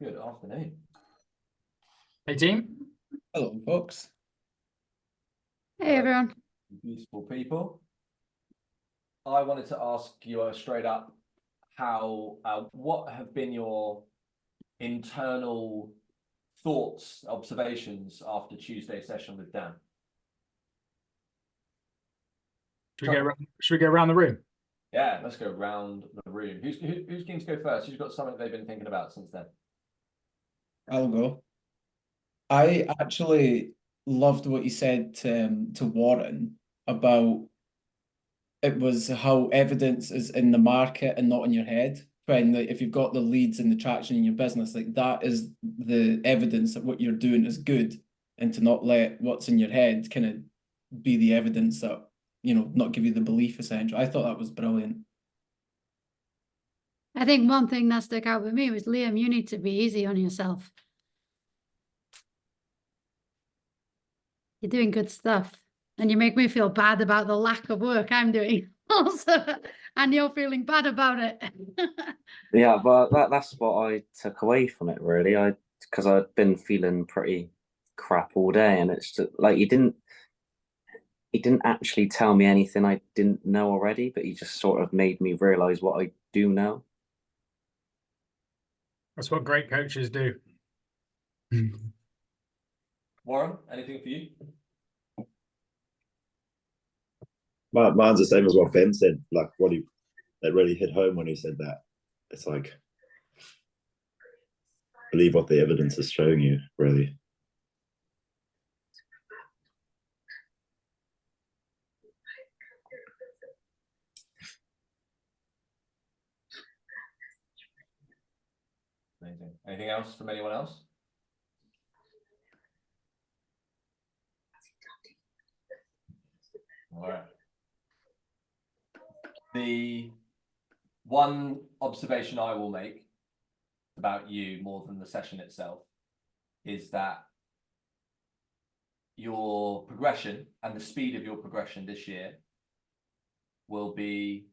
Good afternoon. Hey team. Hello, folks. Hey everyone. Beautiful people. I wanted to ask you straight up what have been your internal thoughts, observations after Tuesday's session with Dan? Should we go around the room? Yeah, let's go around the room. Who's keen to go first? Who's got something they've been thinking about since then? I'll go. I actually loved what you said to Warren about it was how evidence is in the market and not in your head. When if you've got the leads and the traction in your business, like that is the evidence that what you're doing is good, and to not let what's in your head kind of be the evidence that, you know, not give you the belief essentially. I thought that was brilliant. I think one thing that stuck out with me was, Liam, you need to be easy on yourself. You're doing good stuff. And you make me feel bad about the lack of work I'm doing also. And you're feeling bad about it. Yeah, but that's what I took away from it really. Because I'd been feeling pretty crap all day, and it's just like he didn't actually tell me anything I didn't know already, but he just sort of made me realize what I do know. That's what great coaches do. Warren, anything for you? Mine's the same as what Ben said. Like that really hit home when he said that. It's like, believe what the evidence is showing you, really. Amazing. Anything else from anyone else? All right. The one observation I will make about you more than the session itself is that your progression and the speed of your progression this year will be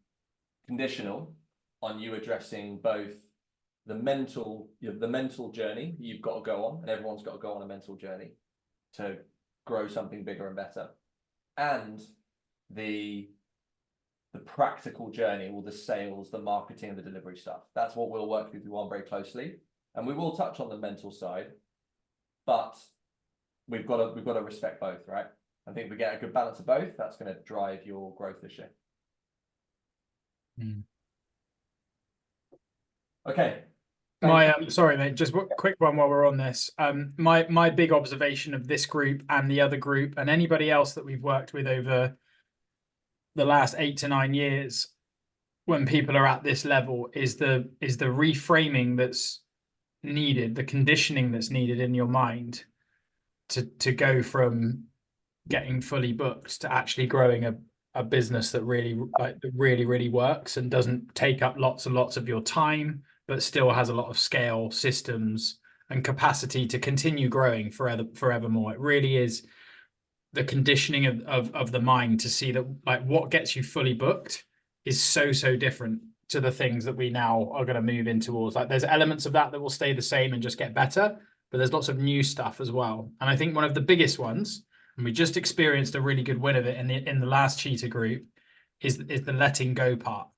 conditional on you addressing both the mental journey you've got to go on, and everyone's got to go on a mental journey to grow something bigger and better, and the practical journey, or the sales, the marketing, and the delivery stuff. That's what we'll work with you on very closely, and we will touch on the mental side, but we've got to respect both, right? I think if we get a good balance of both, that's going to drive your growth this year. Okay. Sorry mate, just a quick one while we're on this. My big observation of this group and the other group and anybody else that we've worked with over the last 8 to 9 years, when people are at this level, is the reframing that's needed, the conditioning that's needed in your mind to go from getting fully booked to actually growing a business that really works and doesn't take up lots and lots of your time, but still has a lot of scale, systems, and capacity to continue growing forevermore. It really is the conditioning of the mind to see that, like, what gets you fully booked is so different to the things that we now are going to move in towards. Like, there's elements of that will stay the same and just get better, but there's lots of new stuff as well. And I think one of the biggest ones, and we just experienced a really good win of it in the last cheetah group, is the letting go part.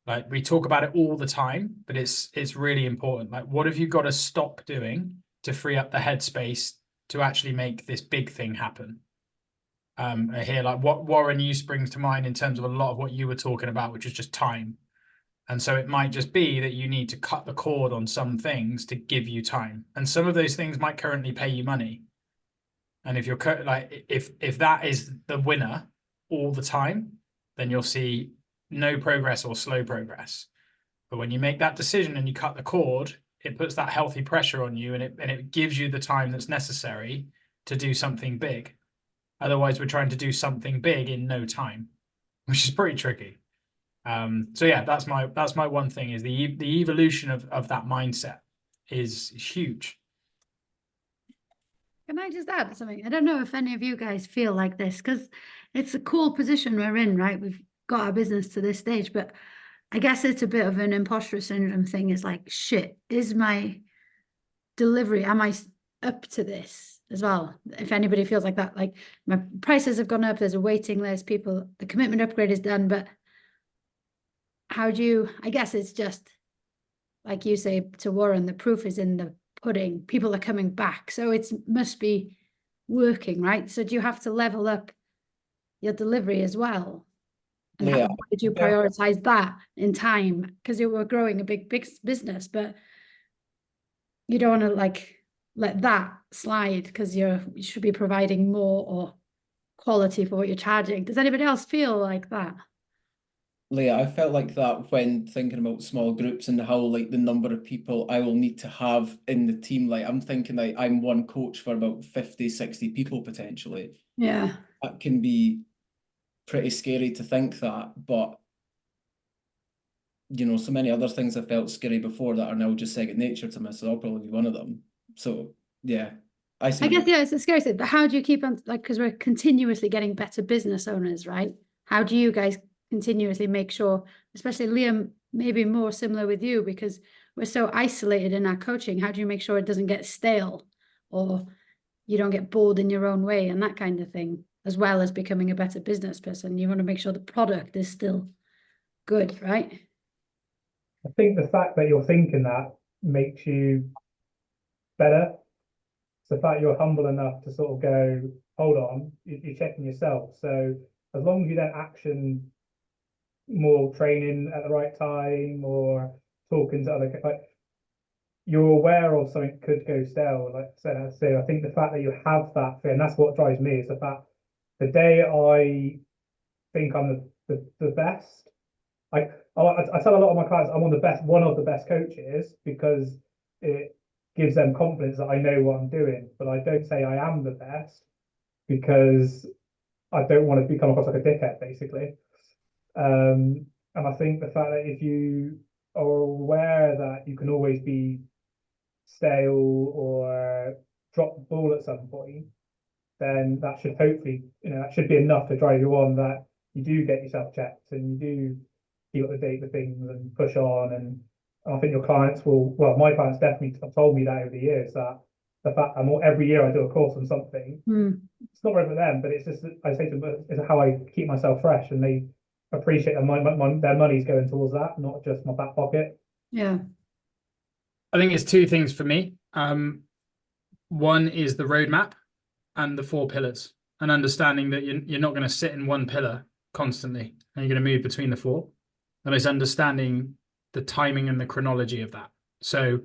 Like, we talk about it all the time, but it's really important. Like, what have you got to stop doing to free up the headspace to actually make this big thing happen? Here, like, what Warren, you springs to mind in terms of a lot of what you were talking about, which is just time. And so it might just be that you need to cut the cord on some things to give you time. And some of those things might currently pay you money. And if you're like, if that is the winner all the time, then you'll see no progress or slow progress. But when you make that decision and you cut the cord, it puts that healthy pressure on you, and it gives you the time that's necessary to do something big. Otherwise, we're trying to do something big in no time, which is pretty tricky. So yeah, that's my one thing, is the evolution of that mindset is huge. Can I just add something? I don't know if any of you guys feel like this, because it's a cool position we're in, right? We've got our business to this stage, but I guess it's a bit of an imposter syndrome thing. It's like, shit, is my delivery, am I up to this as well? If anybody feels like that, like my prices have gone up, there's a waiting list, people, the commitment upgrade is done, but how do you, I guess it's just, like you say to Warren, the proof is in the pudding. People are coming back. So it must be working, right? So do you have to level up your delivery as well? And Yeah. how did you prioritize that in time? Because you were growing a big business, but you don't want to like let that slide because you should be providing more or quality for what you're charging. Does anybody else feel like that? Leah, I felt like that when thinking about small groups and how like the number of people I will need to have in the team. Like I'm thinking like I'm one coach for about 50, 60 people potentially. Yeah. That can be pretty scary to think that, but you know, so many other things I felt scary before that are now just second nature to me, so I'll probably be one of them. So yeah, I guess, yeah, it's a scary thing, but how do you keep on, like, because we're continuously getting better business owners, right? How do you guys continuously make sure, especially Liam, maybe more similar with you, because we're so isolated in our coaching, how do you make sure it doesn't get stale or you don't get bored in your own way and that kind of thing, as well as becoming a better business person? You want to make sure the product is still good, right? I think the fact that you're thinking that makes you better. It's the fact you're humble enough to sort of go, hold on, you're checking yourself. So as long as you don't action more training at the right time or talking to other, like you're aware of something could go stale. Like I said, so I think the fact that you have that fear, and that's what drives me, is the fact the day I think I'm the best, I tell a lot of my clients I'm one of the best coaches because it gives them confidence that I know what I'm doing. But I don't say I am the best because I don't want to become across like a dickhead, basically. And I think the fact that if you are aware that you can always be stale or drop the ball at some point, then that should hopefully, that should be enough to drive you on, that you do get yourself checked and you do keep up to date with things and push on. And I think your clients will, well, my clients definitely have told me that over the years, that the fact every year I do a course on something, it's not right for them, but it's just, I say to them, it's how I keep myself fresh, and they appreciate that their money's going towards that, not just my back pocket. Yeah. I think it's two things for me. One is the roadmap and the 4 pillars, and understanding that you're not going to sit in one pillar constantly and you're going to move between the 4. And it's understanding the timing and the chronology of that. So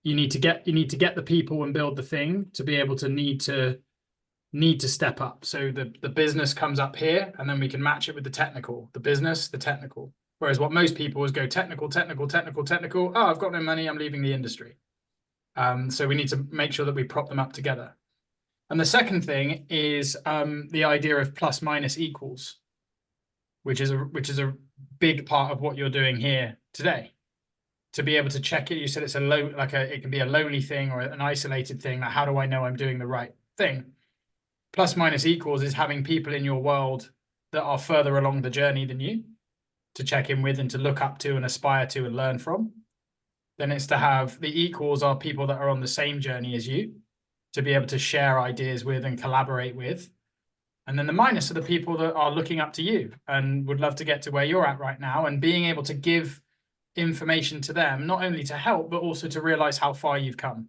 you need to get the people and build the thing to be able to need to step up. So the business comes up here, and then we can match it with the technical, the business, the technical. Whereas what most people is go technical. Oh, I've got no money, I'm leaving the industry. So we need to make sure that we prop them up together. And the second thing is the idea of plus minus equals, which is a big part of what you're doing here today. To be able to check it, you said it's it can be a lonely thing or an isolated thing. Like, how do I know I'm doing the right thing? Plus minus equals is having people in your world that are further along the journey than you to check in with and to look up to and aspire to and learn from. Then it's to have the equals are people that are on the same journey as you, to be able to share ideas with and collaborate with. And then the minus are the people that are looking up to you and would love to get to where you're at right now, and being able to give information to them, not only to help, but also to realize how far you've come.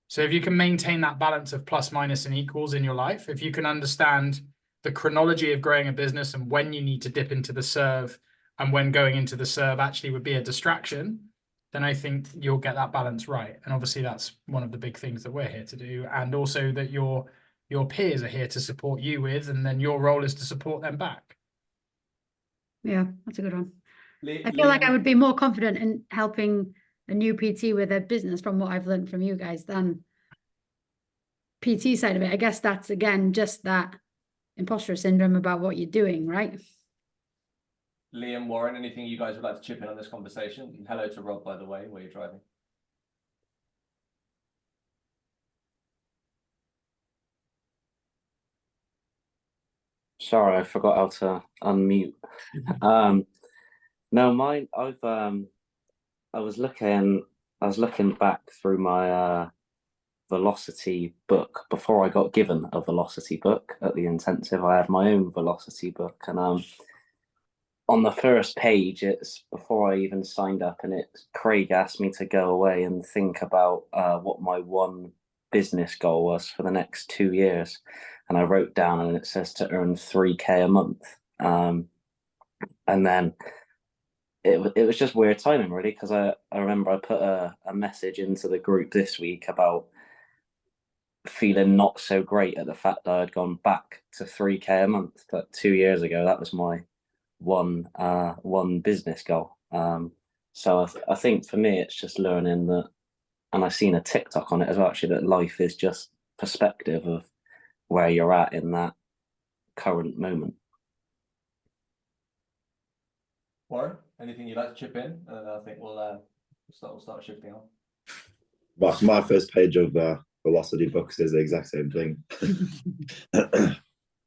So if you can maintain that balance of plus, minus, and equals in your life, if you can understand the chronology of growing a business and when you need to dip into the serve and when going into the serve actually would be a distraction, then I think you'll get that balance right. And obviously that's one of the big things that we're here to do. And also that your peers are here to support you with, and then your role is to support them back. Yeah, that's a good one. I feel like I would be more confident in helping a new PT with their business from what I've learned from you guys than PT side of it. I guess that's, again, just that imposter syndrome about what you're doing, right? Liam, Warren, anything you guys would like to chip in on this conversation? And hello to Rob, by the way, where you're driving. Sorry, I forgot how to unmute. No, mine. I was looking back through my Velocity book before I got given a Velocity book at the intensive. I had my own Velocity book, and on the first page, it's before I even signed up, and Craig asked me to go away and think about what my one business goal was for the next 2 years, and I wrote down, and it says to earn 3K a month, and then it was just weird timing, really, because I remember I put a message into the group this week about feeling not so great at the fact that I'd gone back to 3K a month. But 2 years ago, that was my one business goal. So I think for me, it's just learning that, and I've seen a TikTok on it as well, actually, that life is just perspective of where you're at in that current moment. Warren, anything you'd like to chip in? And then I think we'll start shifting on. But my first page of Velocity books is the exact same thing.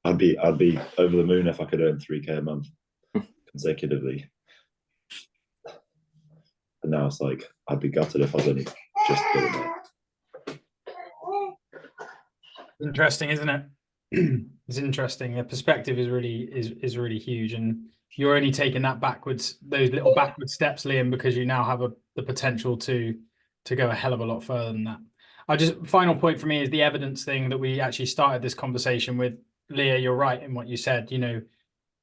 I'd be over the moon if I could earn 3K a month consecutively. And now it's like I'd be gutted if I was only just doing that. Interesting, isn't it? It's interesting. The perspective is really huge, and you're only taking that backwards, those little backward steps, Liam, because you now have the potential to go a hell of a lot further than that. Final point for me is the evidence thing that we actually started this conversation with. Leah, you're right in what you said. You know,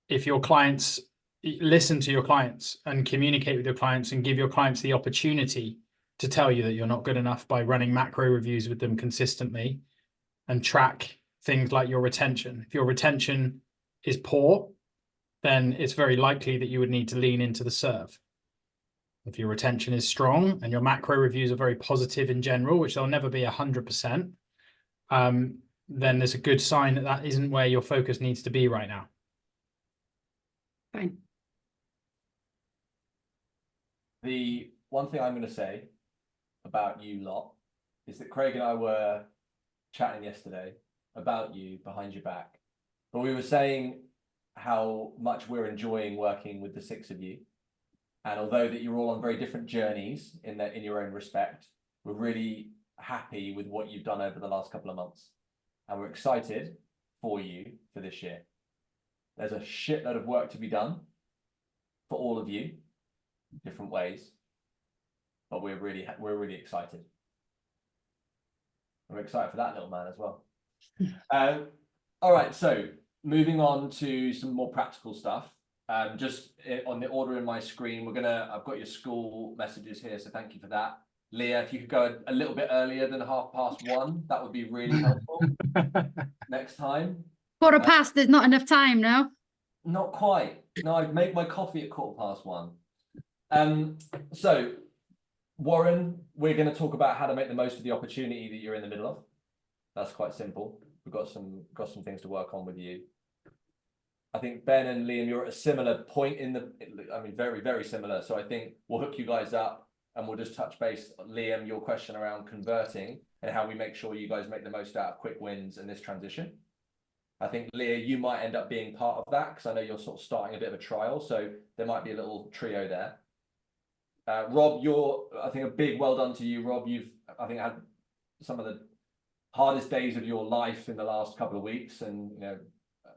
if your clients listen to your clients and communicate with your clients and give your clients the opportunity to tell you that you're not good enough by running macro reviews with them consistently and track things like your retention. If your retention is poor, then it's very likely that you would need to lean into the serve. If your retention is strong and your macro reviews are very positive in general, which they'll never be 100%, then there's a good sign that that isn't where your focus needs to be right now. Fine. The one thing I'm going to say about you lot is that Craig and I were chatting yesterday about you behind your back, but we were saying how much we're enjoying working with the six of you. And although that you're all on very different journeys in your own respect, we're really happy with what you've done over the last couple of months. And we're excited for you for this year. There's a shitload of work to be done for all of you, different ways, but we're really excited. We're excited for that little man as well. All right, so moving on to some more practical stuff. Just on the order in my screen, I've got your school messages here, so thank you for that. Leah, if you could go a little bit earlier than 1:30, that would be really helpful next time. 1:15, there's not enough time now. Not quite. No, I'd make my coffee at 1:15. So Warren, we're going to talk about how to make the most of the opportunity that you're in the middle of. That's quite simple. We've got some things to work on with you. I think Ben and Liam, you're at a similar point very, very similar. So I think we'll hook you guys up and we'll just touch base. Liam, your question around converting and how we make sure you guys make the most out of quick wins in this transition. I think, Leah, you might end up being part of that because I know you're sort of starting a bit of a trial. So there might be a little trio there. Rob, I think a big well done to you, Rob. You've, I think, had some of the hardest days of your life in the last couple of weeks, and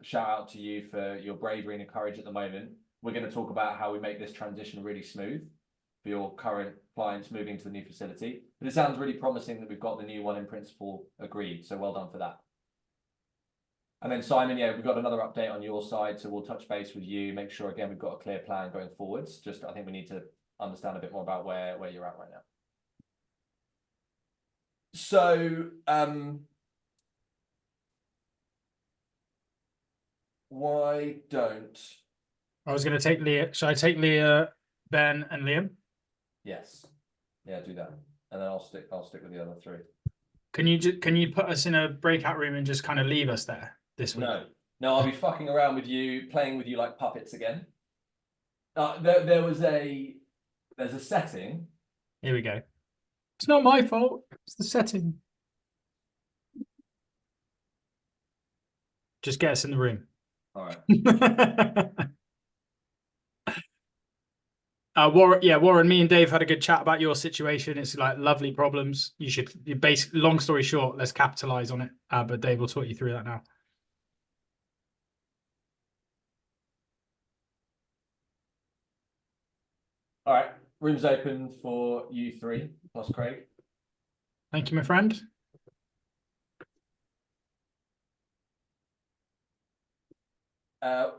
shout out to you for your bravery and courage at the moment. We're going to talk about how we make this transition really smooth for your current clients moving to the new facility. But it sounds really promising that we've got the new one in principle agreed. So well done for that. And then Simon, we've got another update on your side. So we'll touch base with you, make sure again we've got a clear plan going forwards. I think we need to understand a bit more about where you're at right now. So why don't I was going to take Leah. Should I take Leah, Ben, and Liam? Yes. Yeah, do that. And then I'll stick with the other three. Can you put us in a breakout room and just kind of leave us there this week? No, I'll be fucking around with you, playing with you like puppets again. There's a setting. Here we go. It's not my fault. It's the setting. Just get us in the room. All right. Warren, me and Dave had a good chat about your situation. It's like lovely problems. You basically, long story short, let's capitalize on it. But Dave will talk you through that now. All right, room's open for you three plus Craig. Thank you, my friend.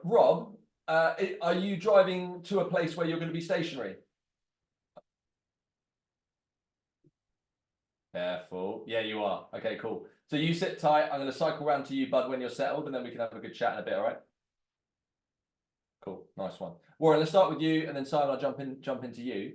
Rob, are you driving to a place where you're going to be stationary? Careful. Yeah, you are. Okay, cool. So you sit tight. I'm going to cycle round to you, bud, when you're settled, and then we can have a good chat in a bit, all right? Cool. Nice one. Warren, let's start with you, and then Simon, I'll jump into you.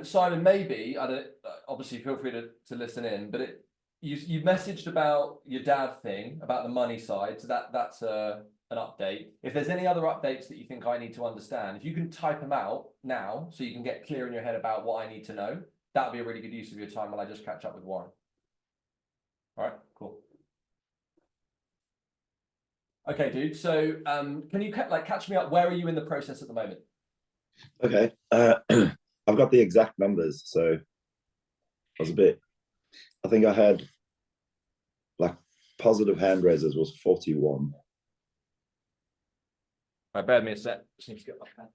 Simon, maybe, I don't, obviously feel free to listen in, but you messaged about your dad thing, about the money side, so that's an update. If there's any other updates that you think I need to understand, if you can type them out now so you can get clear in your head about what I need to know, that would be a really good use of your time while I just catch up with Warren. All right, cool. Okay, dude. So can you catch me up? Where are you in the process at the moment? Okay. I've got the exact numbers, so I was I think I had like positive hand raisers was 41. All right, bear with me a sec. Just need to get my pen.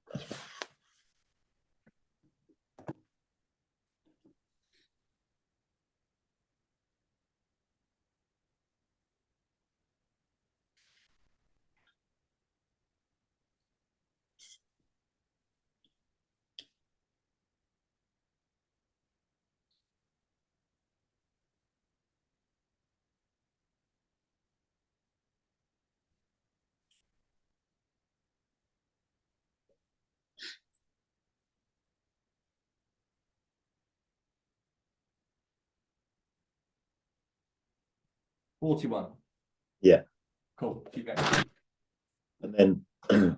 $41. Yeah. Cool. Keep going. And then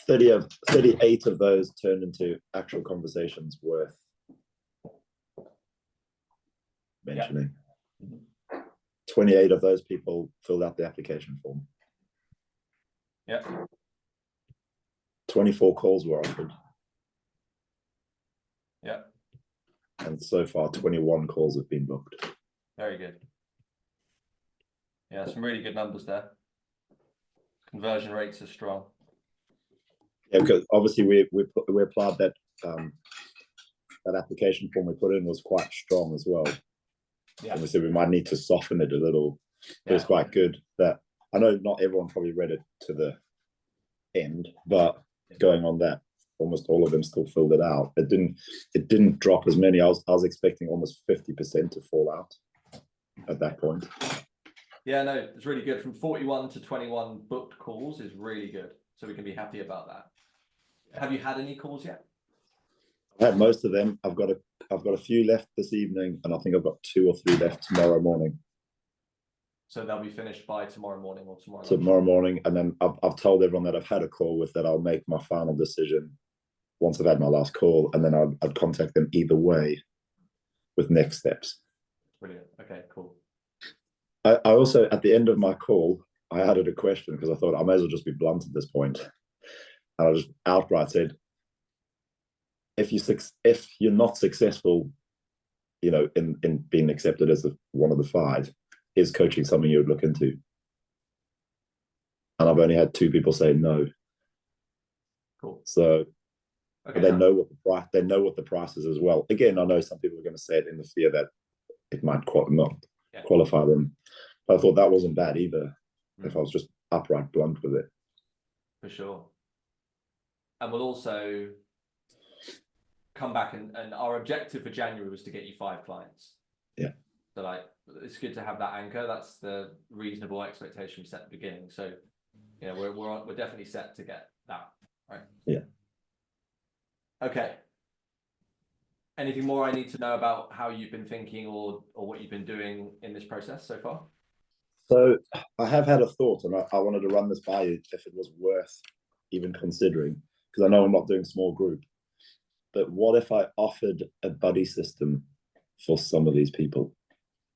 38 of those turned into actual conversations worth mentioning. Yeah. 28 of those people filled out the application form. Yeah. 24 calls were offered. Yeah. And so far, 21 calls have been booked. Very good. Yeah, some really good numbers there. Conversion rates are strong. Yeah, because obviously we applied that that application form we put in was quite strong as well. Yeah. Obviously, we might need to soften it a little. It was Yeah. quite good. That I know not everyone probably read it to the end, but going on that, almost all of them still filled it out. It didn't drop as many. I was expecting almost 50% to fall out at that point. Yeah, no, it's really good. From 41 to 21 booked calls is really good. So we can be happy about that. Have you had any calls yet? I had most of them. I've got a few left this evening, and I think I've got 2 or 3 left tomorrow morning. So they'll be finished by tomorrow morning or tomorrow. Tomorrow morning, and then I've told everyone that I've had a call with that I'll make my final decision once I've had my last call, and then I'd contact them either way with next steps. Brilliant. Okay, cool. I also, at the end of my call, I added a question because I thought I may as well just be blunt at this point. And I just outright said, if you're not successful, in being accepted as one of the 5, is coaching something you would look into? And I've only had 2 people say no. Cool. So okay, they know what the price is as well. Again, I know some people are going to say it in the fear that it might not qualify them. But I thought that wasn't bad either. If I was just upright blunt with it. For sure. And we'll also come back and our objective for January was to get you 5 clients. Yeah. So it's good to have that anchor. That's the reasonable expectation we set at the beginning. So we're definitely set to get that, right? Yeah. Okay. Anything more I need to know about how you've been thinking or what you've been doing in this process so far? So I have had a thought, and I wanted to run this by you if it was worth even considering, because I know I'm not doing small group. But what if I offered a buddy system for some of these people,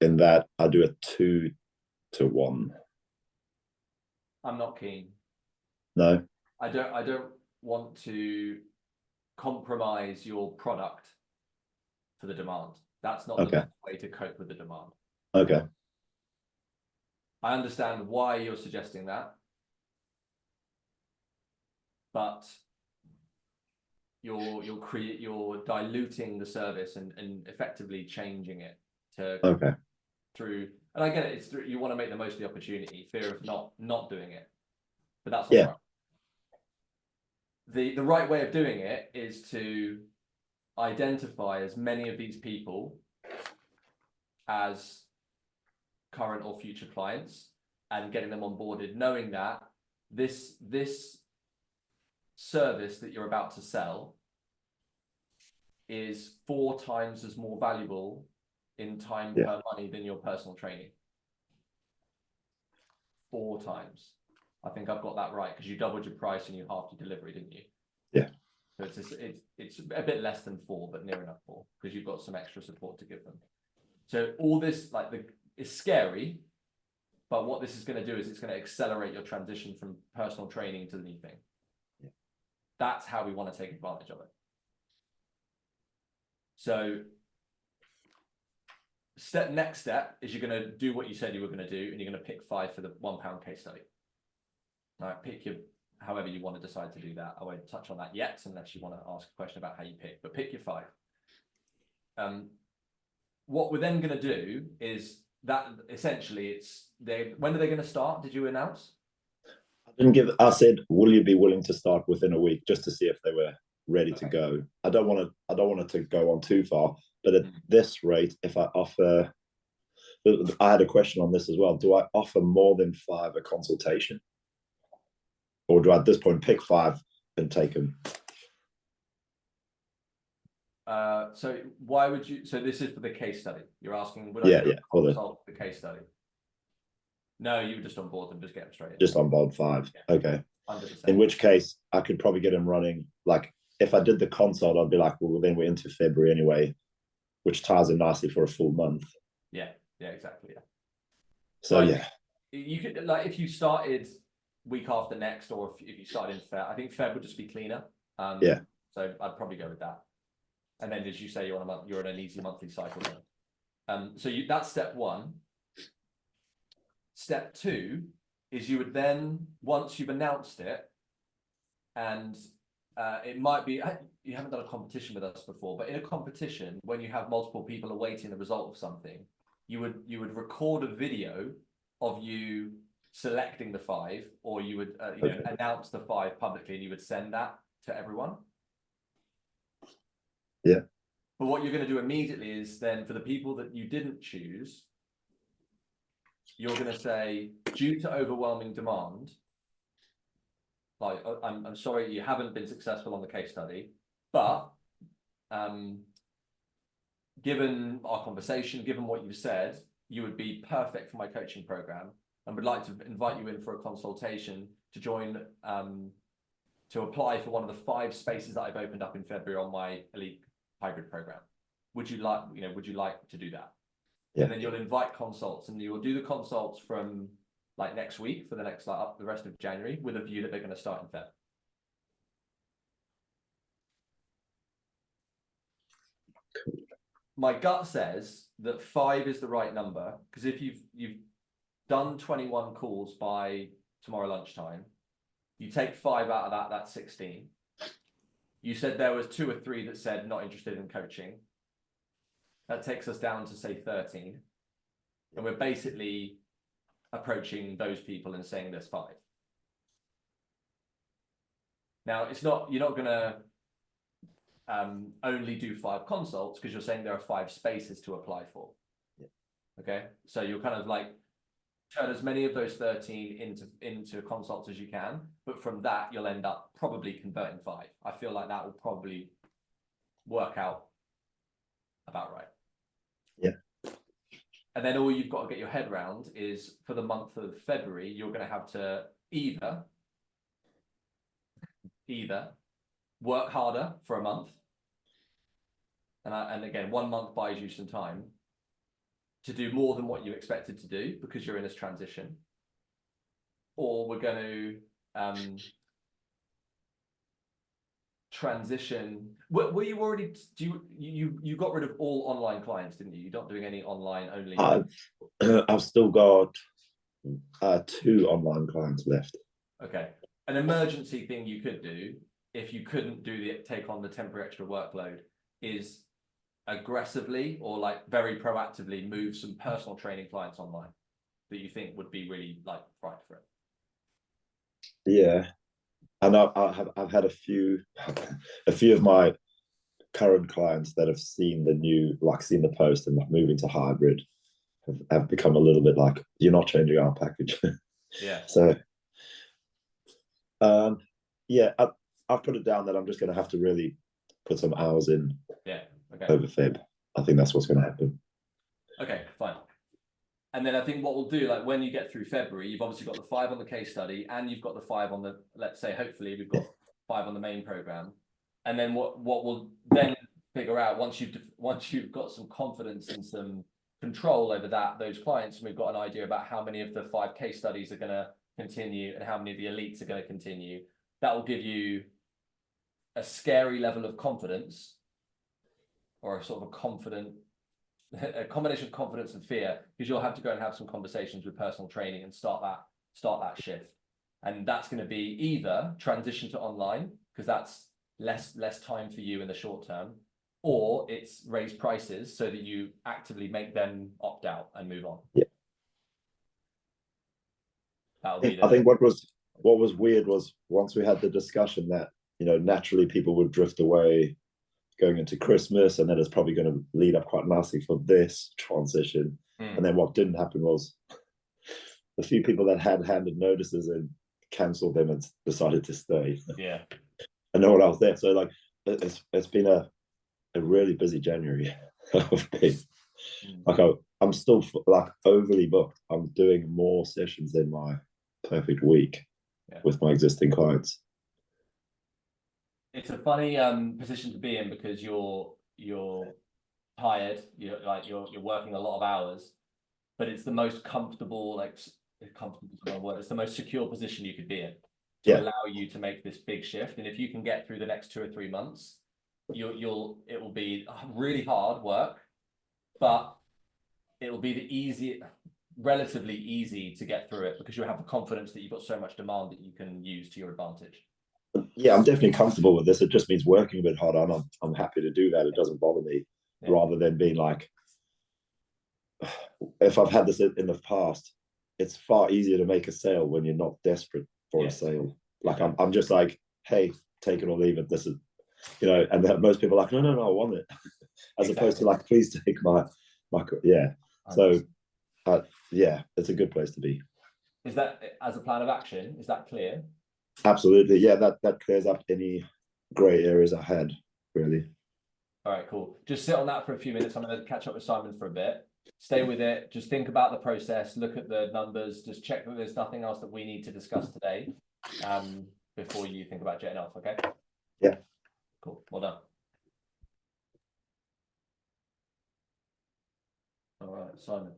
in that I do a 2-to-1? I'm not keen. No. I don't want to compromise your product for the demand. That's not Okay. the best way to cope with the demand. Okay. I understand why you're suggesting that, but you're diluting the service and effectively changing it to Okay. through. And I get it. It's through, you want to make the most of the opportunity, fear of not doing it, but that's not Yeah. right. The right way of doing it is to identify as many of these people as current or future clients and getting them onboarded, knowing that this service that you're about to sell is 4 times as more valuable in time per money than your personal training. 4 times. I think I've got that right because you doubled your price and you halved your delivery, didn't you? Yeah. So it's a bit less than 4, but near enough 4 because you've got some extra support to give them. So all this it's scary, but what this is going to do is it's going to accelerate your transition from personal training to the new thing. Yeah. That's how we want to take advantage of it. So next step is you're going to do what you said you were going to do, and you're going to pick 5 for the £1 case study. All right, pick your however you want to decide to do that. I won't touch on that yet unless you want to ask a question about how you pick, but pick your 5. What we're then going to do is that essentially when are they going to start? Did you announce? I said, will you be willing to start within a week just to see if they were ready to go? I don't want it to go on too far, but at this rate, if I offer, I had a question on this as well. Do I offer more than 5 a consultation? Or do I at this point pick 5 and take them? So why would you? So this is for the case study. You're asking, would Yeah, I for consult the case study? No, you would just onboard them, just get them straight in. Just on board 5. Yeah. Okay. 100%. In which case, I could probably get them running. Like, if I did the consult, I'd be like, well, then we're into February anyway, which ties in nicely for a full month. Yeah, exactly. Yeah. So yeah, you could if you started week after next, or if you started in Feb, I think Feb would just be cleaner. Yeah. So I'd probably go with that. And then, as you say, you're in an easy monthly cycle. So that's step 1. Step 2 is you would then, once you've announced it, and it might be, you haven't done a competition with us before, but in a competition, when you have multiple people awaiting the result of something, you would record a video of you selecting the 5, or you would announce the 5 publicly, and you would send that to everyone. Yeah. But what you're going to do immediately is then, for the people that you didn't choose, you're going to say, due to overwhelming demand, like, I'm sorry you haven't been successful on the case study, but given our conversation, given what you've said, you would be perfect for my coaching program, and would like to invite you in for a consultation to join, to apply for one of the 5 spaces that I've opened up in February on my elite hybrid program. Would you like to do that? Yeah. And then you'll invite consults, and you'll do the consults from like next week for the next up the rest of January, with a view that they're going to start in Feb. Cool. My gut says that 5 is the right number, because if you've done 21 calls by tomorrow lunchtime, you take 5 out of that, that's 16. You said there was 2 or 3 that said not interested in coaching. That takes us down to, say, 13. And we're basically approaching those people and saying there's 5. Now, you're not going to only do 5 consults, because you're saying there are 5 spaces to apply for. Yeah. Okay, so you're kind of like turn as many of those 13 into consults as you can, but from that you'll end up probably converting 5. I feel like that will probably work out about right. Yeah. And then all you've got to get your head around is, for the month of February, you're going to have to either work harder for a month, and again, 1 month buys you some time to do more than what you expected to do because you're in this transition, or we're going to transition. Were you already? You got rid of all online clients, didn't you? You're not doing any online only. I've still got 2 online clients left. Okay, an emergency thing you could do if you couldn't take on the temporary extra workload is aggressively or like very proactively move some personal training clients online that you think would be really like right for it. Yeah, and I've had a few of my current clients that have seen seen the post and moving to hybrid have become a little bit like, you're not changing our package. Yeah. So yeah, I've put it down that I'm just going to have to really put some hours in. Yeah. Okay. Over Feb. I think that's what's going to happen. Okay, fine. And then I think what we'll do, like when you get through February, you've obviously got the 5 on the case study and you've got the 5 on the, let's say, hopefully we've got 5 on the main program. And then what we'll then figure out once you've got some confidence and some control over those clients, and we've got an idea about how many of the 5 case studies are going to continue and how many of the elites are going to continue, that will give you a scary level of confidence, or a sort of a combination of confidence and fear, because you'll have to go and have some conversations with personal training and start that shift. And that's going to be either transition to online, because that's less time for you in the short term, or it's raise prices so that you actively make them opt out and move on. Yeah. I think what was weird was once we had the discussion that, naturally people would drift away going into Christmas, and then it's probably going to lead up quite nicely for this transition. And then what didn't happen was the few people that had handed notices and cancelled them and decided to stay. Yeah. And no one else there. So like it's been a really busy January. Like I'm still like overly booked. I'm doing more sessions than my perfect week with my existing clients. It's a funny position to be in, because you're tired, you're working a lot of hours, but it's the most comfortable, it's the most secure position you could be in to allow you to make this big shift. And if you can get through the next 2 or 3 months, it will be really hard work, but it will be relatively easy to get through it, because you have the confidence that you've got so much demand that you can use to your advantage. Yeah, I'm definitely comfortable with this. It just means working a bit harder, and I'm happy to do that. It doesn't bother me, rather than being like, if I've had this in the past, it's far easier to make a sale when you're not desperate for a sale. Like I'm just like, hey, take it or leave it. This is, and most people are like, no, I want it, as opposed to like, please take my yeah. So it's a good place to be. Is that, as a plan of action, is that clear? Absolutely, yeah. That clears up any grey areas I had, really. All right, cool. Just sit on that for a few minutes. I'm going to catch up with Simon for a bit. Stay with it. Just think about the process. Look at the numbers. Just check that there's nothing else that we need to discuss today before you think about jetting off. Okay. Yeah. Cool. Well done. All right, Simon.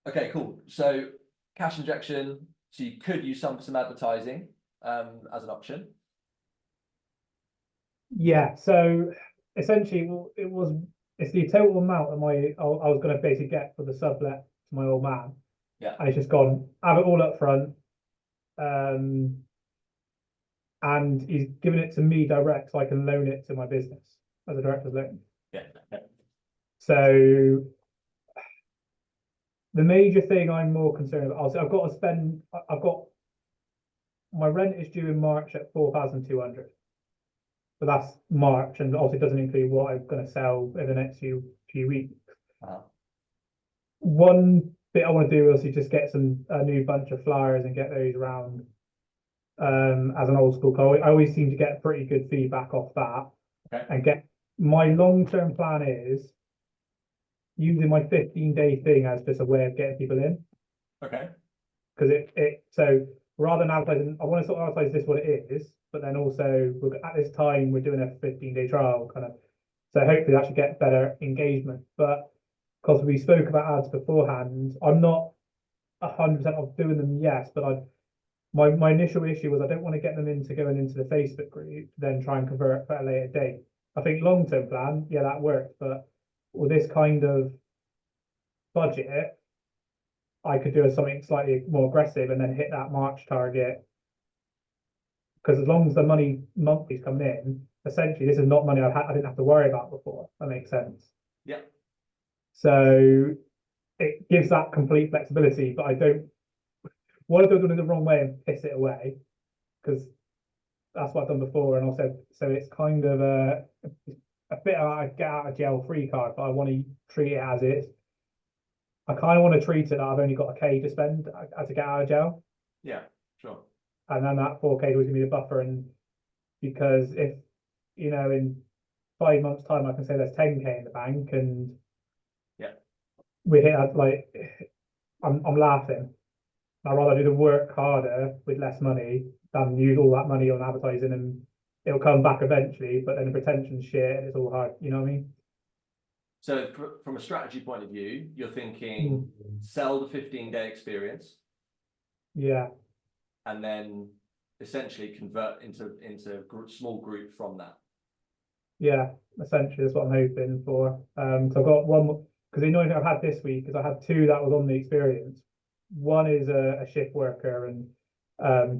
Okay, cool. So cash injection. So you could use some advertising as an option. Yeah, so essentially it's the total amount of I was going to basically get for the sublet to my old man. Yeah. And it's just gone, have it all up front. And he's given it to me direct, so I can loan it to my business as a director's loan. Yeah. So the major thing I'm more concerned about, I've got my rent is due in March at 4,200. But that's March, and obviously it doesn't include what I'm going to sell in the next few weeks. One bit I want to do is just get a new bunch of flyers and get those around as an old school car. I always seem to get pretty good feedback off that. Okay. And get my long-term plan is using my 15-day thing as just a way of getting people in. Okay. Because so rather than advertising, I want to sort of advertise this what it is, but then also at this time we're doing a 15-day trial kind of, so hopefully that should get better engagement. But because we spoke about ads beforehand, I'm not 100% of doing them, yes, but my initial issue was I don't want to get them into going into the Facebook group, then try and convert at a later date. I think long-term plan, yeah, that worked, but with this kind of budget, I could do something slightly more aggressive and then hit that March target. Because as long as the money monthly's coming in, essentially this is not money I didn't have to worry about before. That makes sense. Yeah. So it gives that complete flexibility, but I don't want to do it in the wrong way and piss it away, because that's what I've done before. And also, so it's kind of a bit of a get out of jail free card, but I want to treat it as is. I kind of want to treat it that I've only got a K to spend to get out of jail. Yeah, sure. And then that 4K was gonna be the buffer. And because if, you know, in 5 months' time, I can say there's 10K in the bank, and yeah, we hit that, like, I'm laughing. I'd rather do the work harder with less money than use all that money on advertising, and it'll come back eventually, but then the retention's shit and it's all hard, you know what I mean? So from a strategy point of view, you're thinking sell the 15-day experience. Yeah. And then essentially convert into small group from that. Yeah, essentially that's what I'm hoping for. So I've got one, because the annoying thing I've had this week is I had 2 that was on the experience. One is a shift worker and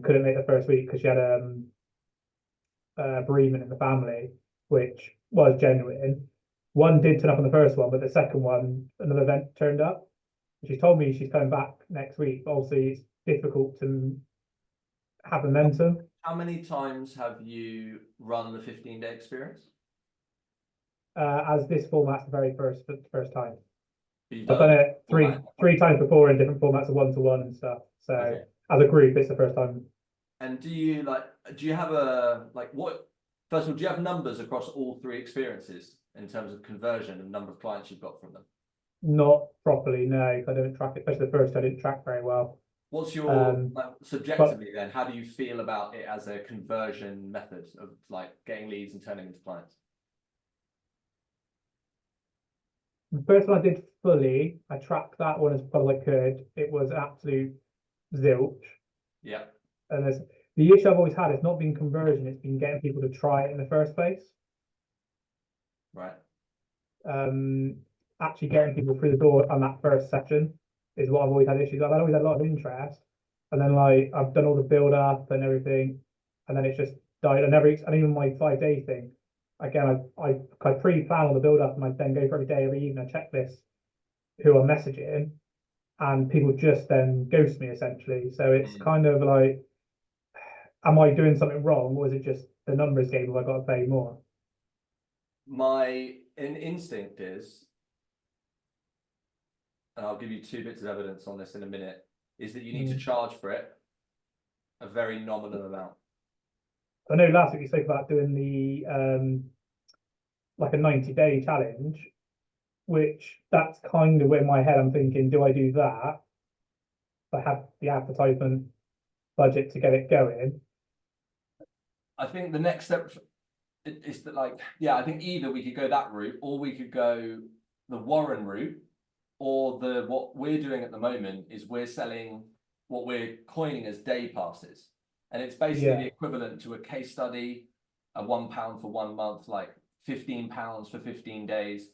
couldn't make the first week because she had a bereavement in the family, which was genuine. One did turn up on the first one, but the second one, another event turned up. She's told me she's coming back next week. But obviously, it's difficult to have momentum. How many times have you run the 15-day experience? As this format's the very first time. I've done it three times before in different formats of 1-to-1 and stuff. So okay. As a group, it's the first time. And do you have first of all, do you have numbers across all 3 experiences in terms of conversion and number of clients you've got from them? Not properly, no. I don't track it, especially the first I didn't track very well. What's your subjectively then? How do you feel about it as a conversion method of like getting leads and turning into clients? The first one I did fully, I tracked that one as well as I could. It was absolute zilch. Yeah. And the issue I've always had is not been conversion, it's been getting people to try it in the first place. Right. Actually getting people through the door on that first session is what I've always had issues. I've always had a lot of interest, and then like I've done all the build up and everything, and then it's just died. And even my 5-day thing, again, I pre-plan all the build up, and I then go for every day, every evening, I checklist who I'm messaging, and people just then ghost me essentially. So it's kind of like, am I doing something wrong, or is it just the numbers game? Have I got to pay more? My instinct is, and I'll give you 2 bits of evidence on this in a minute, is that you need to charge for it a very nominal amount. I know last week you spoke about doing the like a 90-day challenge, which that's kind of in my head. I'm thinking, do I do that? I have the advertisement budget to get it going. I think the next step is that, like, yeah, I think either we could go that route, or we could go the Warren route, or what we're doing at the moment is we're selling what we're coining as day passes, and it's basically the equivalent to a case study, a £1 for 1 month, like £15 for 15 days.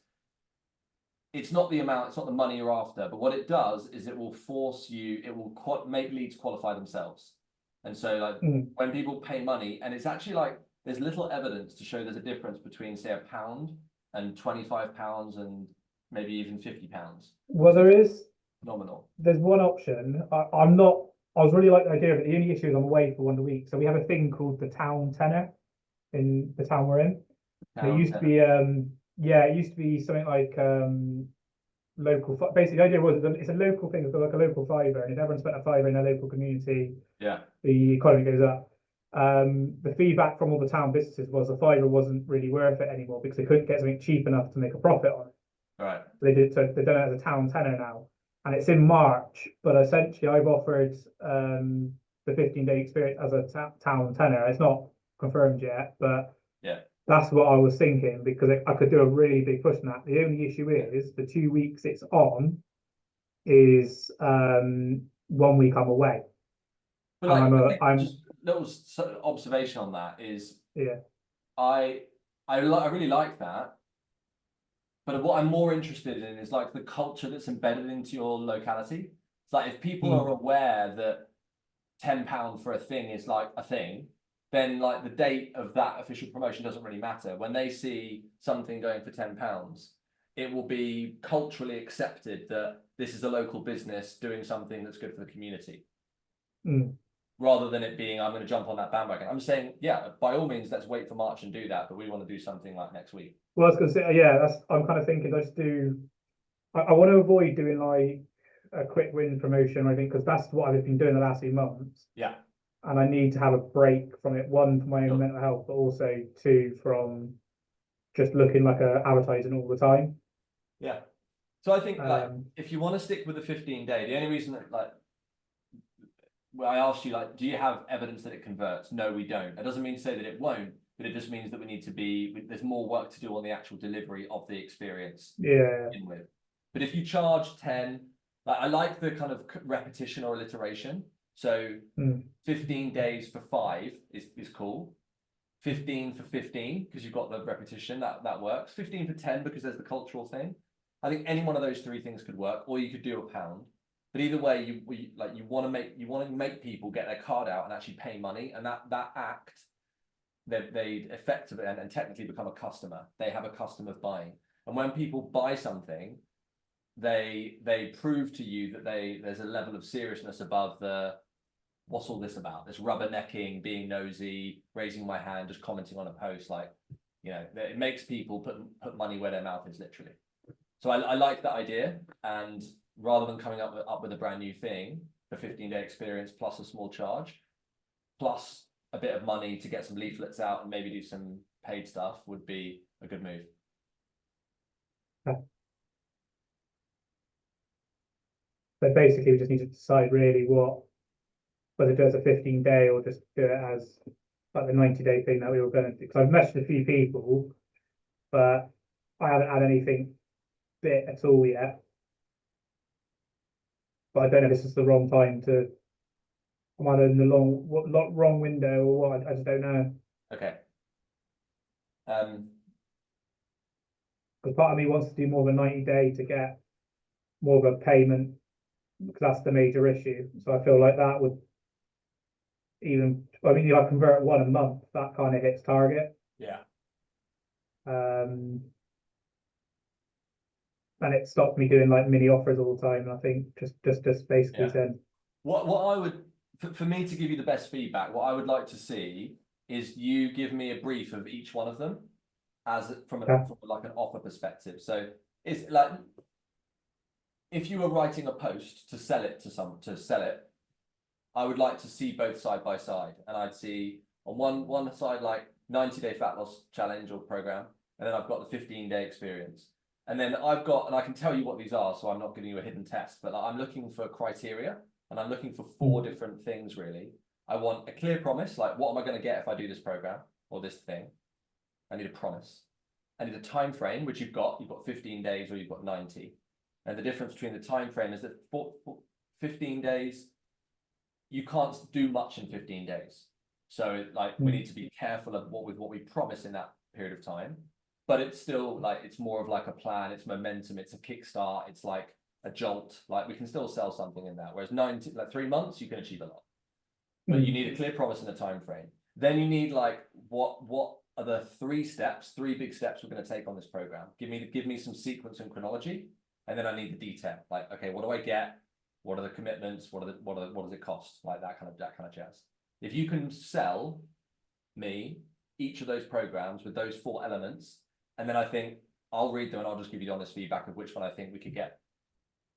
It's not the amount, it's not the money you're after, but what it does is it will force you, it will make leads qualify themselves. And so like when people pay money, and it's actually like there's little evidence to show there's a difference between, say, £1 and £25 and maybe even £50. Well, there is nominal. There's one option. I was really like the idea of it. The only issue is I'm away for 1 week. So we have a thing called the town tenor in the town we're in. It used to be it used to be something like local. Basically, the idea was it's a local thing. It's like a local fiver, and if everyone spent a fiver in their local community, the economy goes up. The feedback from all the town businesses was the fiver wasn't really worth it anymore because they couldn't get something cheap enough to make a profit on it. Right. So they've done it as a town tenor now, and it's in March. But essentially, I've offered the 15-day experience as a town tenor. It's not confirmed yet, but that's what I was thinking, because I could do a really big push on that. The only issue is the 2 weeks it's on is 1 week I'm away. But And like, I think I'm just little observation on that is yeah. I really like that. But what I'm more interested in is like the culture that's embedded into your locality. It's like if people are aware that £10 for a thing is like a thing, then like the date of that official promotion doesn't really matter. When they see something going for £10, it will be culturally accepted that this is a local business doing something that's good for the community. Rather than it being, I'm going to jump on that bandwagon. I'm saying, yeah, by all means, let's wait for March and do that, but we want to do something like next week. Well, I was gonna say, yeah, I'm kind of thinking I want to avoid doing like a quick wins promotion, I think, because that's what I've been doing the last few months. Yeah. And I need to have a break from it, one, for my own Sure. mental health, but also two, from just looking like a advertising all the time. Yeah. So I think like if you want to stick with the 15-day, the only reason that like I asked you like, do you have evidence that it converts? No, we don't. That doesn't mean to say that it won't, but it just means that we need to there's more work to do on the actual delivery of the experience. Yeah. With. But if you charge 10, like I like the kind of repetition or alliteration. So 15 days for 5 is cool. 15 for 15 because you've got the repetition, that works. 15 for 10 because there's the cultural thing. I think any one of those 3 things could work, or you could do £1. But either way, you want to make people get their card out and actually pay money, and that act they effectively and technically become a customer. They have a custom of buying, and when people buy something, they prove to you that there's a level of seriousness above the what's all this about? This rubbernecking, being nosy, raising my hand, just commenting on a post, like, you know, it makes people put money where their mouth is, literally. So I like that idea, and rather than coming up with a brand new thing, the 15-day experience plus a small charge, plus a bit of money to get some leaflets out and maybe do some paid stuff would be a good move. So basically, we just need to decide really whether do it as a 15-day or just do it as like the 90-day thing that we were going to do. Because I've messaged a few people, but I haven't had anything bit at all yet. But I don't know if this is the wrong time to. I'm either in the wrong window or what. I just don't know. Okay. Because part of me wants to do more of a 90-day to get more of a payment, because that's the major issue. So I feel like that would I mean, you convert one a month, that kind of hits target. Yeah. And it stopped me doing like mini offers all the time. And I think just basically said what I would for me to give you the best feedback, what I would like to see is you give me a brief of each one of them as from like an offer perspective. So it's like if you were writing a post to sell it to sell it, I would like to see both side by side, and I'd see on one side like 90-day fat loss challenge or program, and then I've got the 15-day experience, and then and I can tell you what these are, so I'm not giving you a hidden test, but I'm looking for criteria, and I'm looking for 4 different things really. I want a clear promise, like what am I going to get if I do this program or this thing? I need a promise. I need a time frame, which you've got 15 days or you've got 90, and the difference between the time frame is that 15 days. You can't do much in 15 days. So like we need to be careful of what we promise in that period of time, but it's still like, it's more of like a plan, it's momentum, it's a kickstart, it's like a jolt, like we can still sell something in that. Whereas 3 months, you can achieve a lot, but you need a clear promise in a time frame. Then you need like, what are the 3 big steps we're going to take on this program? Give me some sequence and chronology. And then I need the detail, like, okay, what do I get? What are the commitments? What does it cost? Like that kind of jazz. If you can sell me each of those programs with those 4 elements, and then I think I'll read them and I'll just give you the honest feedback of which one I think we could get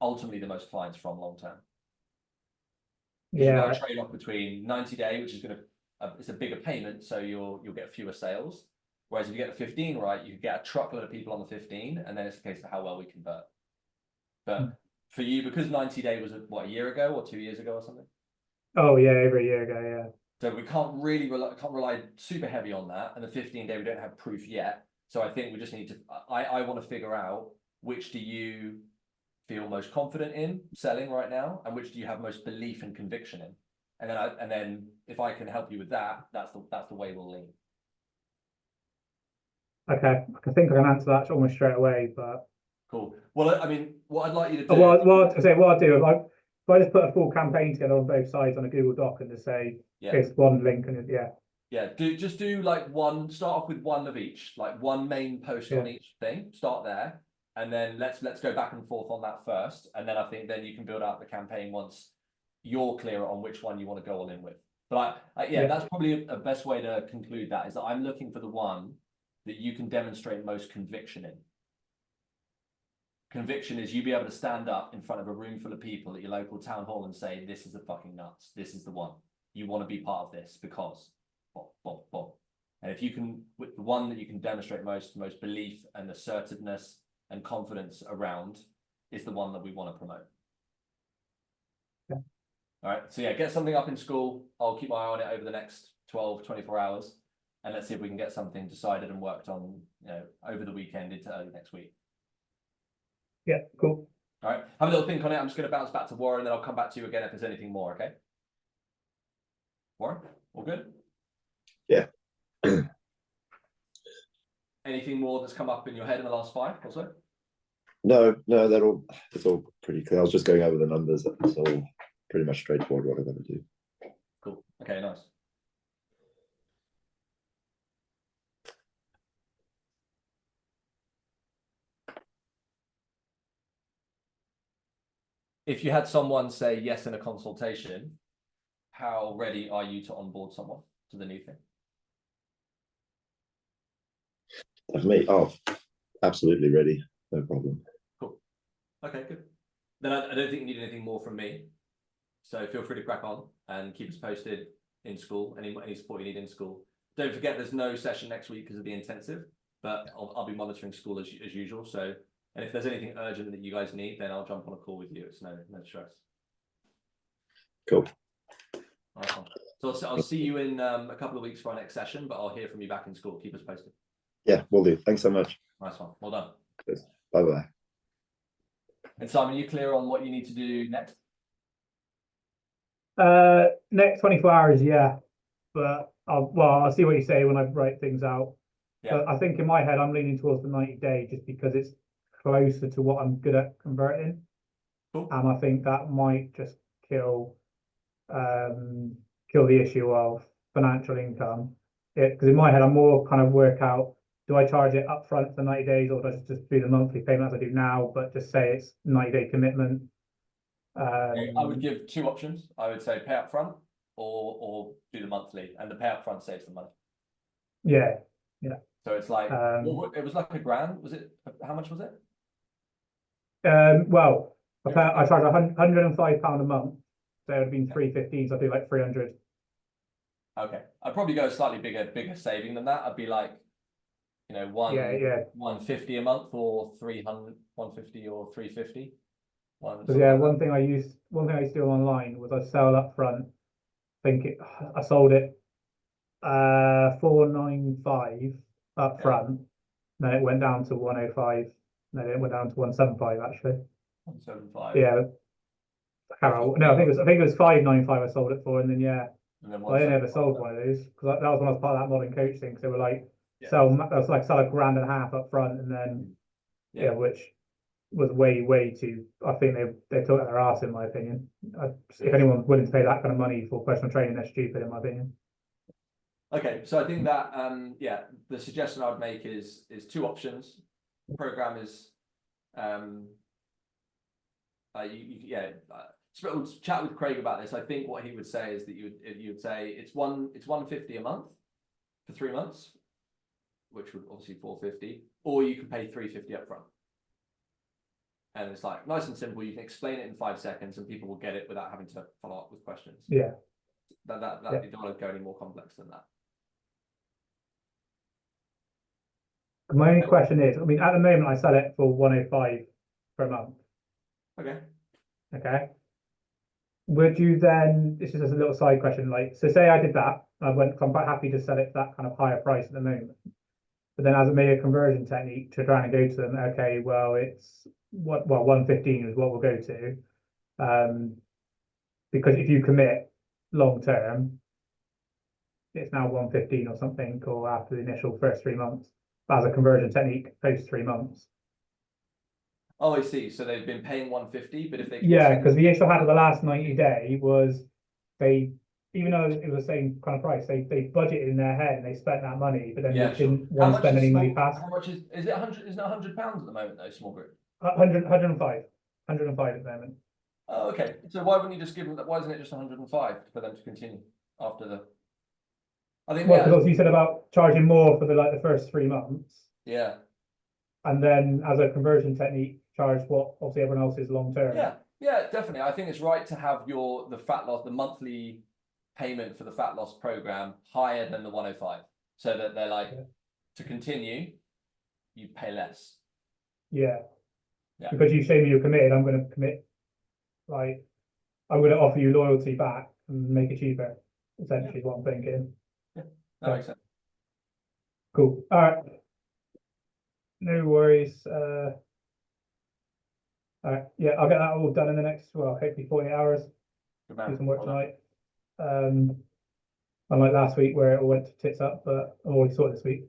ultimately the most clients from long term. Yeah. You've got a trade-off between 90-day, which is it's a bigger payment, so you'll get fewer sales. Whereas if you get the 15 right, you get a truckload of people on the 15, and then it's a case of how well we convert. But for you, because 90-day was a year ago or 2 years ago or something? Oh yeah, over a year ago, yeah. So we can't really rely super heavy on that. And the 15-day, we don't have proof yet. So I think we just need to, I want to figure out which do you feel most confident in selling right now, and which do you have most belief and conviction in? and then if I can help you with that, that's the way we'll lean. Okay, I think I can answer that almost straight away, but Cool. Well, I mean, what I'd like you to do. what I do if I just put a full campaign together on both sides on a Google Doc and just say it's one link and just do like start off with one of each, like one main post on each thing. Start there, and then let's go back and forth on that first, and then I think then you can build out the campaign once you're clear on which one you want to go all in with. But that's probably a best way to conclude that, is that I'm looking for the one that you can demonstrate most conviction in. Conviction is you be able to stand up in front of a room full of people at your local town hall and say, this is the fucking nuts. This is the one. You want to be part of this because And if you can, with the one that you can demonstrate most belief and assertiveness and confidence around is the one that we want to promote. Yeah. All right. So get something up in school. I'll keep my eye on it over the next 12, 24 hours. And let's see if we can get something decided and worked on, over the weekend into early next week. Yeah, cool. All right, have a little think on it. I'm just going to bounce back to Warren, then I'll come back to you again if there's anything more, okay? Warren, all good? Yeah. Anything more that's come up in your head in the last 5 or so? No, it's all pretty clear. I was just going over the numbers. It's all pretty much straightforward what I'm going to do. Cool. Okay, nice. If you had someone say yes in a consultation, how ready are you to onboard someone to the new thing? For me, absolutely ready. No problem. Cool. Okay, good. Then I don't think you need anything more from me. So feel free to crack on and keep us posted in school. Any support you need in school. Don't forget there's no session next week because of the intensive, but I'll be monitoring school as usual. So, and if there's anything urgent that you guys need, then I'll jump on a call with you. It's no stress. Cool. Awesome. So I'll see you in a couple of weeks for our next session, but I'll hear from you back in school. Keep us posted. Yeah, will do. Thanks so much. Nice one. Well done. Bye-bye. And Simon, are you clear on what you need to do next? Next 24 hours, yeah. But I'll see what you say when I write things out. Yeah. But I think in my head I'm leaning towards the 90-day just because it's closer to what I'm good at converting. Cool. And I think that might just kill the issue of financial income. Because in my head I'm more kind of work out, do I charge it up front for 90 days or does it just do the monthly payment as I do now, but just say it's 90-day commitment? I would give 2 options. I would say pay up front or do the monthly, and the pay up front saves the money. Yeah. So it's like it was like $1,000. Was it? How much was it? Well, I charge £105 a month, so it would have been 315. So I do like 300. Okay, I'd probably go slightly bigger saving than that. I'd be like, 150 a month or 300, 150 or 350. One thing I used to do online was I sell up front. I sold it 495 up front. Then it went down to 105. Then it went down to 175 actually. 175. Yeah. I think it was 595 I sold it for, and then I never sold one of those because that was when I was part of that modern coach thing. So they were like sell $1.5 grand up front, and then which was way too. I think they took their ass in my opinion. If anyone's willing to pay that kind of money for personal training, they're stupid in my opinion. Okay, so I think that the suggestion I would make is 2 options. The program is chat with Craig about this. I think what he would say is that you would say it's 150 a month for 3 months, which would obviously 450, or you can pay 350 up front. And it's like nice and simple. You can explain it in 5 seconds, and people will get it without having to follow up with questions. Yeah. You don't want to go any more complex than that. My only question is, at the moment I sell it for 105 per month. Okay. Would you then? This is just a little side question. So say I did that. I'm quite happy to sell it for that kind of higher price at the moment. But then, as it made a conversion technique to try and go to them, okay, well, it's 115 is what we'll go to, because if you commit, long term, it's now 115 or something, or after the initial first 3 months, as a conversion technique post 3 months. Oh, I see. So they've been paying 150, but if they Yeah, continue- because the issue I had of the last 90 day was they, even though it was the same kind of price, they budgeted in their head and they spent that money, but then Yeah, they sure. didn't How want to much spend is any money small- past How much is it 100? Isn't it 100 pounds at the moment though? Small group. 105 at the moment. Oh, okay. So why wouldn't you just give them that? Why isn't it just 105 for them to continue after the? I think Well, yeah, because also you said about charging more for the first 3 months, yeah, and then as a conversion technique, charge what obviously everyone else is long term. yeah, definitely. I think it's right to have the monthly payment for the fat loss program higher than the 105, so that they're like, Yeah. to continue, you pay less. Yeah. Yeah. Because you show me you're committed, I'm going to commit. Like, I'm going to offer you loyalty back and make it cheaper. Essentially, is what I'm thinking. That makes sense. Cool. All right. No worries. All right. Yeah, I'll get that all done in the next, well, hopefully 48 hours. Good man. Do some work Well done. tonight. Unlike last week where it all went to tits up, but I'm already sorted this week.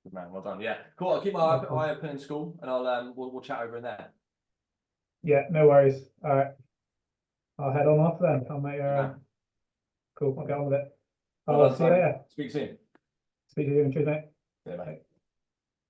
Good man. Well done. Yeah. Cool. I'll keep my Yeah, cool. eye open in school, and I'll we'll chat over in there. Yeah, no worries. All right. I'll head on off then. I'll make Good man. cool. I'll get on with it. Well I'll done, see you Simon. later. Speak soon. Speak to you soon. Cheers, mate. See you, mate. Bye.